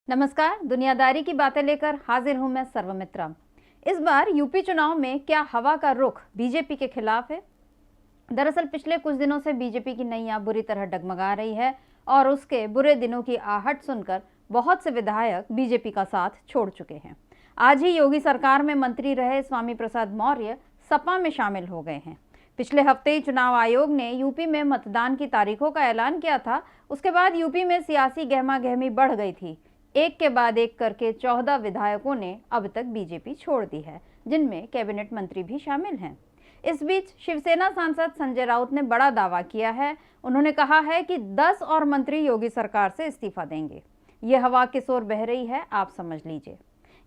नमस्कार, दुनियादारी की बातें लेकर हाजिर हूं मैं सर्वमित्रा। इस बार यूपी चुनाव में क्या हवा का रुख बीजेपी के खिलाफ है? दरअसल पिछले कुछ दिनों से बीजेपी की नैया बुरी तरह डगमगा रही है और उसके बुरे दिनों की आहट सुनकर बहुत से विधायक बीजेपी का साथ छोड़ चुके हैं। आज ही योगी सरकार में मंत्री रहे स्वामी प्रसाद मौर्य सपा में शामिल हो गए हैं। पिछले हफ्ते ही चुनाव आयोग ने यूपी में मतदान की तारीखों का ऐलान किया था। उसके बाद यूपी में सियासी गहमागहमी बढ़ गई थी। एक के बाद एक करके 14 विधायकों ने अब तक बीजेपी छोड़ दी है, जिनमें कैबिनेट मंत्री भी शामिल हैं। इस बीच शिवसेना सांसद संजय राउत ने बड़ा दावा किया है। उन्होंने कहा है कि 10 और मंत्री योगी सरकार से इस्तीफा देंगे। ये हवा किस ओर बह रही है, आप समझ लीजिए।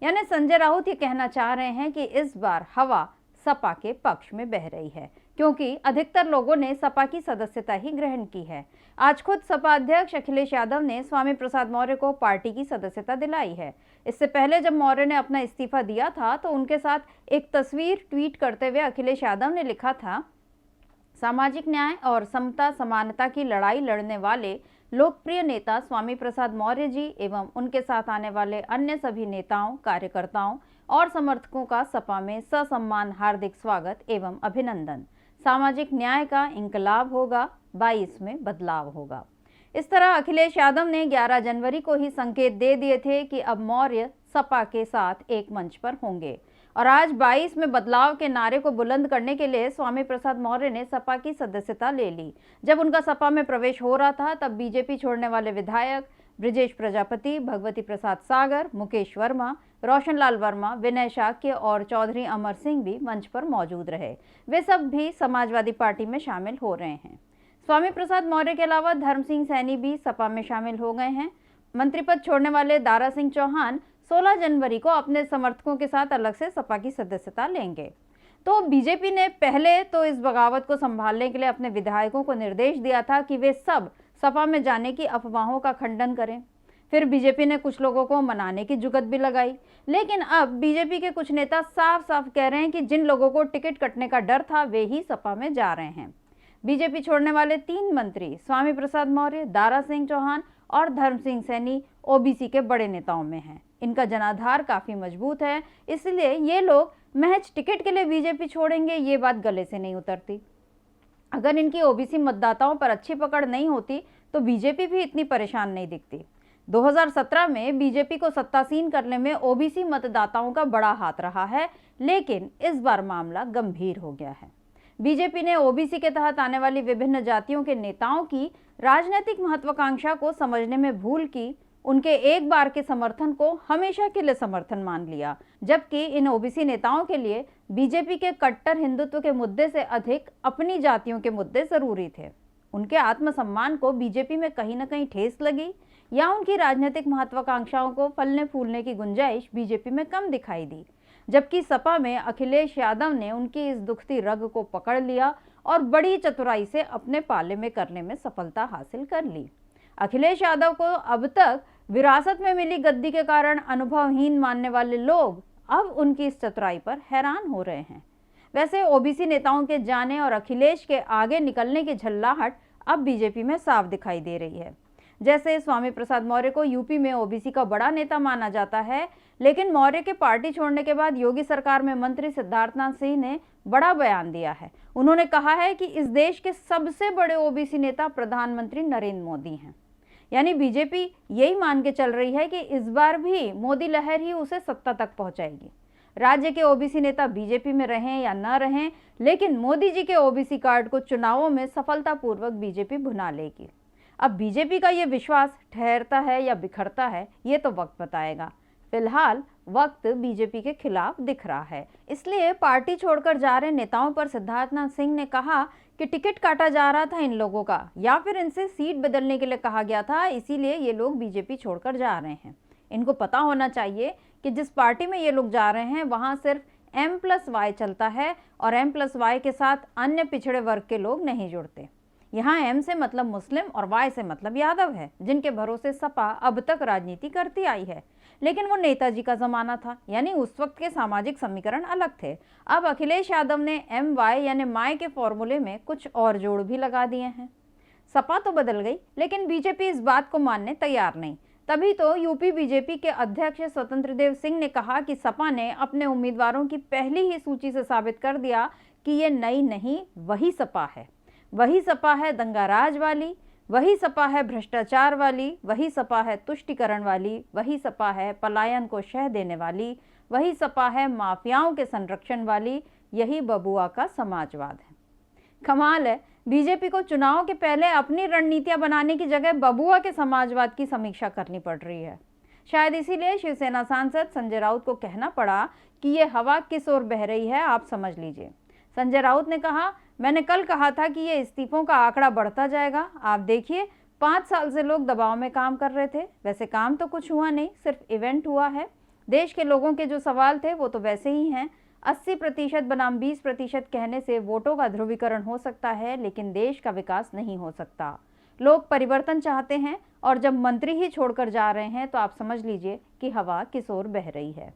यानी संजय राउत ये कहना चाह रहे हैं कि इस बार हवा सपा के पक्ष में बह रही है, क्योंकि अधिकतर लोगों ने सपा की सदस्यता ही ग्रहण की है। आज खुद सपा अध्यक्ष अखिलेश यादव ने स्वामी प्रसाद मौर्य को पार्टी की सदस्यता दिलाई है। इससे पहले जब मौर्य ने अपना इस्तीफा दिया था तो उनके साथ एक तस्वीर ट्वीट करते हुए अखिलेश यादव ने लिखा था, सामाजिक न्याय और समता समानता की लड़ाई लड़ने वाले लोकप्रिय नेता स्वामी प्रसाद मौर्य जी एवं उनके साथ आने वाले अन्य सभी नेताओं, कार्यकर्ताओं और समर्थकों का सपा में ससम्मान हार्दिक स्वागत एवं अभिनंदन। सामाजिक न्याय का इंकलाब होगा, 22 में बदलाव होगा। इस तरह अखिलेश यादव ने 11 जनवरी को ही संकेत दे दिए थे कि अब मौर्य सपा के साथ एक मंच पर होंगे और आज 22 में बदलाव के नारे को बुलंद करने के लिए स्वामी प्रसाद मौर्य ने सपा की सदस्यता ले ली। जब उनका सपा में प्रवेश हो रहा था तब बीजेपी छोड़ने वाले विधायक ब्रिजेश प्रजापति, भगवती प्रसाद सागर, मुकेश वर्मा, रोशनलाल वर्मा, विनय शाक्य और चौधरी अमर सिंह भी मंच पर मौजूद रहे। वे सब भी समाजवादी पार्टी में शामिल हो रहे हैं। स्वामी प्रसाद मौर्य के अलावा धर्म सिंह सैनी भी सपा में शामिल हो गए हैं। मंत्री पद छोड़ने वाले दारा सिंह चौहान 16 जनवरी को अपने समर्थकों के साथ अलग से सपा की सदस्यता लेंगे। तो बीजेपी ने पहले तो इस बगावत को संभालने के लिए अपने विधायकों को निर्देश दिया था कि वे सब सपा में जाने की अफवाहों का खंडन करें। फिर बीजेपी ने कुछ लोगों को मनाने की जुगत भी लगाई, लेकिन अब बीजेपी के कुछ नेता साफ साफ कह रहे हैं कि जिन लोगों को टिकट कटने का डर था वे ही सपा में जा रहे हैं। बीजेपी छोड़ने वाले 3 मंत्री स्वामी प्रसाद मौर्य, दारा सिंह चौहान और धर्म सिंह सैनी ओबीसी के बड़े नेताओं में हैं। इनका जनाधार काफी मजबूत है, इसलिए ये लोग महज टिकट के लिए बीजेपी छोड़ेंगे ये बात गले से नहीं उतरती। अगर इनकी ओबीसी मतदाताओं पर अच्छी पकड़ नहीं होती तो बीजेपी भी इतनी परेशान नहीं दिखती। 2017 में बीजेपी को सत्तासीन करने में ओबीसी मतदाताओं का बड़ा हाथ रहा है, लेकिन इस बार मामला गंभीर हो गया है। बीजेपी ने ओबीसी के तहत आने वाली विभिन्न जातियों के नेताओं की राजनीतिक महत्वाकांक्षा को समझने में भूल की उनके एक बार के समर्थन को हमेशा के लिए समर्थन मान लिया, जबकि इन ओबीसी नेताओं के लिए बीजेपी के कट्टर हिंदुत्व के मुद्दे से अधिक अपनी जातियों के मुद्दे जरूरी थे। उनके आत्मसम्मान को बीजेपी में कहीं न कहीं ठेस लगी या उनकी राजनीतिक महत्वाकांक्षाओं को फलने फूलने की गुंजाइश बीजेपी में कम दिखाई दी, जबकि सपा में अखिलेश यादव ने उनकी इस दुखती रग को पकड़ लिया और बड़ी चतुराई से अपने पाले में करने में सफलता हासिल कर ली। अखिलेश यादव को अब तक विरासत में मिली गद्दी के कारण अनुभवहीन मानने वाले लोग अब उनकी इस चतुराई पर हैरान हो रहे हैं। वैसे ओबीसी नेताओं के जाने और अखिलेश के आगे निकलने की झल्लाहट अब बीजेपी में साफ दिखाई दे रही है। जैसे स्वामी प्रसाद मौर्य को यूपी में ओबीसी का बड़ा नेता माना जाता है, लेकिन मौर्य के पार्टी छोड़ने के बाद योगी सरकार में मंत्री सिद्धार्थनाथ सिंह ने बड़ा बयान दिया है। उन्होंने कहा है कि इस देश के सबसे बड़े ओबीसी नेता प्रधानमंत्री नरेंद्र मोदी हैं। यानी बीजेपी यही मान के चल रही है कि इस बार भी मोदी लहर ही उसे सत्ता तक पहुंचाएगी। राज्य के ओबीसी नेता बीजेपी में रहें या न रहें, लेकिन मोदी जी के ओबीसी कार्ड को चुनावों में सफलतापूर्वक बीजेपी भुना लेगी। अब बीजेपी का ये विश्वास ठहरता है या बिखरता है, ये तो वक्त बताएगा। फिलहाल वक्त बीजेपी के खिलाफ दिख रहा है, इसलिए पार्टी छोड़कर जा रहे नेताओं पर सिद्धार्थनाथ सिंह ने कहा कि टिकट काटा जा रहा था इन लोगों का, या फिर इनसे सीट बदलने के लिए कहा गया था, इसीलिए ये लोग बीजेपी छोड़कर जा रहे हैं। इनको पता होना चाहिए कि जिस पार्टी में ये लोग जा रहे हैं वहां सिर्फ M+Y चलता है और M+Y के साथ अन्य पिछड़े वर्ग के लोग नहीं जुड़ते। यहाँ M से मतलब मुस्लिम और Y से मतलब यादव है, जिनके भरोसे सपा अब तक राजनीति करती आई है। लेकिन वो नेताजी का जमाना था, यानी उस वक्त के सामाजिक समीकरण अलग थे। अब अखिलेश यादव ने MY यानी माय के फॉर्मूले में कुछ और जोड़ भी लगा दिए हैं। सपा तो बदल गई, लेकिन बीजेपी इस बात को मानने तैयार नहीं। तभी तो यूपी बीजेपी के अध्यक्ष स्वतंत्र देव सिंह ने कहा कि सपा ने अपने उम्मीदवारों की पहली ही सूची से साबित कर दिया कि ये नई नहीं, वही सपा है। वही सपा है दंगाराज वाली, वही सपा है भ्रष्टाचार वाली, वही सपा है तुष्टीकरण वाली, वही सपा है पलायन को शह देने वाली, वही सपा है माफियाओं के संरक्षण वाली। यही बबुआ का समाजवाद है। कमाल है, बीजेपी को चुनाव के पहले अपनी रणनीतियां बनाने की जगह बबुआ के समाजवाद की समीक्षा करनी पड़ रही है। शायद इसीलिए शिवसेना सांसद संजय राउत को कहना पड़ा कि ये हवा किस ओर बह रही है, आप समझ लीजिए। संजय राउत ने कहा, मैंने कल कहा था कि ये इस्तीफों का आंकड़ा बढ़ता जाएगा। आप देखिए, 5 साल से लोग दबाव में काम कर रहे थे। वैसे काम तो कुछ हुआ नहीं, सिर्फ इवेंट हुआ है। देश के लोगों के जो सवाल थे वो तो वैसे ही हैं। 80% बनाम 20% कहने से वोटों का ध्रुवीकरण हो सकता है, लेकिन देश का विकास नहीं हो सकता। लोग परिवर्तन चाहते हैं और जब मंत्री ही छोड़कर जा रहे हैं तो आप समझ लीजिए कि हवा किस ओर बह रही है।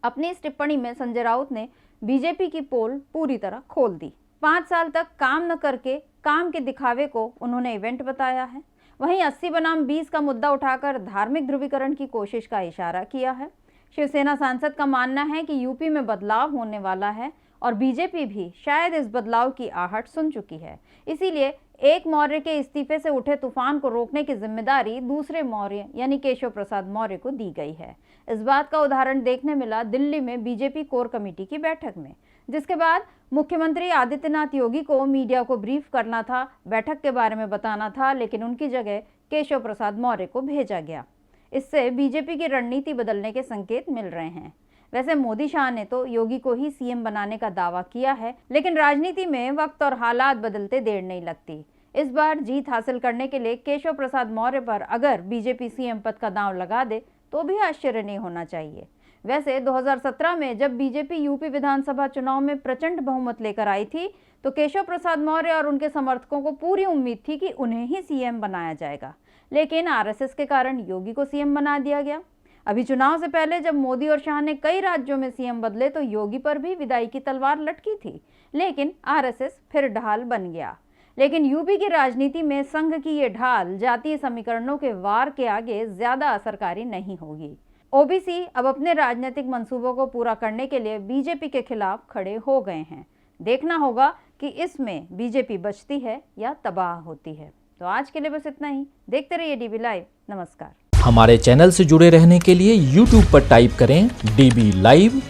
अपनी इस टिप्पणी में संजय राउत ने बीजेपी की पोल पूरी तरह खोल दी। 5 साल तक काम न करके काम के दिखावे को उन्होंने इवेंट बताया है। वहीं 80 बनाम 20 का मुद्दा उठाकर धार्मिक ध्रुवीकरण की कोशिश का इशारा किया है। शिवसेना सांसद का मानना है कि यूपी में बदलाव होने वाला है और बीजेपी भी शायद इस बदलाव की आहट सुन चुकी है। इसीलिए एक मौर्य के इस्तीफे से उठे तूफान को रोकने की जिम्मेदारी दूसरे मौर्य यानी केशव प्रसाद मौर्य को दी गई है। इस बात का उदाहरण देखने मिला दिल्ली में बीजेपी कोर कमेटी की बैठक में, जिसके बाद मुख्यमंत्री आदित्यनाथ योगी को मीडिया को ब्रीफ करना था, बैठक के बारे में बताना था, लेकिन उनकी जगह केशव प्रसाद मौर्य को भेजा गया। इससे बीजेपी की रणनीति बदलने के संकेत मिल रहे हैं। वैसे मोदी शाह ने तो योगी को ही सीएम बनाने का दावा किया है, लेकिन राजनीति में वक्त और हालात बदलते देर नहीं लगती। इस बार जीत हासिल करने के लिए केशव प्रसाद मौर्य पर अगर बीजेपी सीएम पद का दांव लगा दे तो भी आश्चर्य नहीं होना चाहिए। वैसे 2017 में जब बीजेपी यूपी विधानसभा चुनाव में प्रचंड बहुमत लेकर आई थी तो केशव प्रसाद मौर्य और उनके समर्थकों को पूरी उम्मीद थी कि उन्हें ही सीएम बनाया जाएगा, लेकिन आरएसएस के कारण योगी को सीएम बना दिया गया। अभी चुनाव से पहले जब मोदी और शाह ने कई राज्यों में सीएम बदले तो योगी पर भी विदाई की तलवार लटकी थी, लेकिन आरएसएस फिर ढाल बन गया। लेकिन यूपी की राजनीति में संघ की ये ढाल जातीय समीकरणों के वार के आगे ज्यादा असरकारी नहीं होगी। ओबीसी अब अपने राजनीतिक मंसूबों को पूरा करने के लिए बीजेपी के खिलाफ खड़े हो गए हैं। देखना होगा कि इसमें बीजेपी बचती है या तबाह होती है। तो आज के लिए बस इतना ही। देखते रहिए डीबी लाइव। नमस्कार। हमारे चैनल से जुड़े रहने के लिए YouTube पर टाइप करें डीबी लाइव,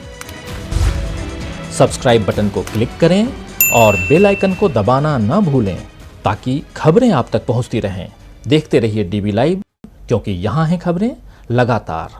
सब्सक्राइब बटन को क्लिक करें और बेल आइकन को दबाना न भूलें ताकि खबरें आप तक पहुंचती रहें। देखते रहिए डीबी लाइव, क्योंकि यहाँ हैं खबरें लगातार।